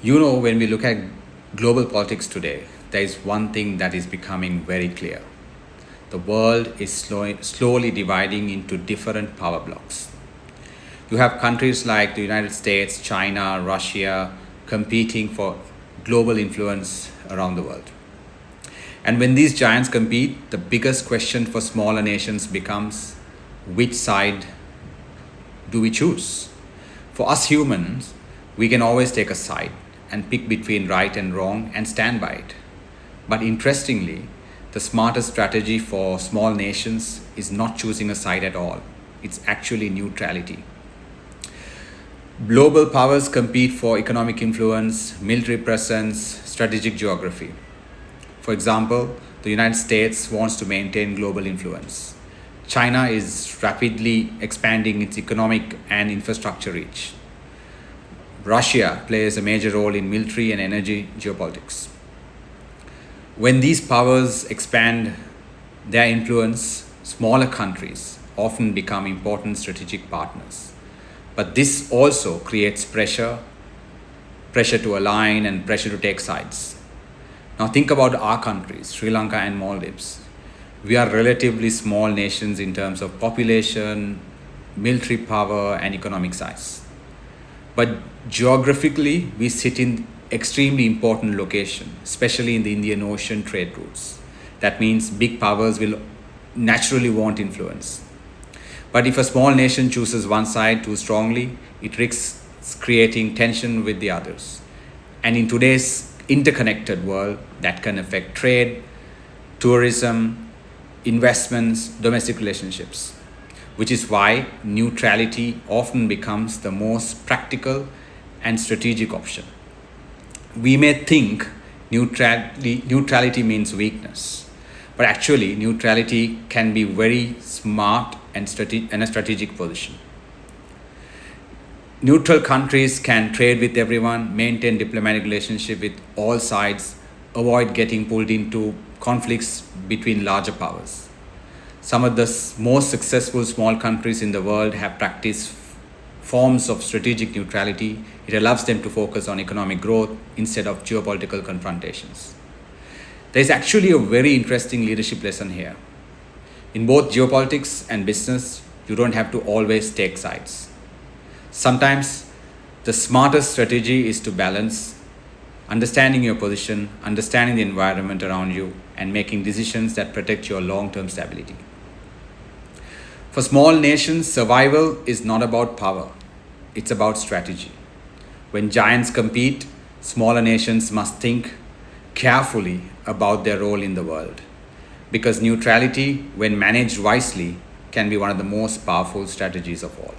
When we look at global politics today, there is one thing that is becoming very clear. The world is slowly dividing into different power blocks. You have countries like the United States, China, Russia competing for global influence around the world. And when these giants compete, the biggest question for smaller nations becomes, which side do we choose? For us humans, we can always take a side and pick between right and wrong and stand by it. But interestingly, the smartest strategy for small nations is not choosing a side at all. It's actually neutrality. Global powers compete for economic influence, military presence, strategic geography. For example, the United States wants to maintain global influence. China is rapidly expanding its economic and infrastructure reach. Russia plays a major role in military and energy geopolitics. When these powers expand their influence, smaller countries often become important strategic partners. But this also creates pressure to align and pressure to take sides. Now think about our countries, Sri Lanka and Maldives. We are relatively small nations in terms of population, military power, and economic size. But geographically, we sit in extremely important location, especially in the Indian Ocean trade routes. That means big powers will naturally want influence. But if a small nation chooses one side too strongly, it risks creating tension with the others. And in today's interconnected world, that can affect trade, tourism, investments, domestic relationships, which is why neutrality often becomes the most practical and strategic option. We may think neutrality means weakness, but actually neutrality can be very smart and a strategic position. Neutral countries can trade with everyone, maintain diplomatic relationship with all sides, avoid getting pulled into conflicts between larger powers. Some of the most successful small countries in the world have practiced forms of strategic neutrality. It allows them to focus on economic growth instead of geopolitical confrontations. There is actually a very interesting leadership lesson here. In both geopolitics and business, you don't have to always take sides. Sometimes the smartest strategy is to balance, understanding your position, understanding the environment around you, and making decisions that protect your long-term stability. For small nations, survival is not about power, it's about strategy. When giants compete, smaller nations must think carefully about their role in the world. Because neutrality, when managed wisely, can be one of the most powerful strategies of all.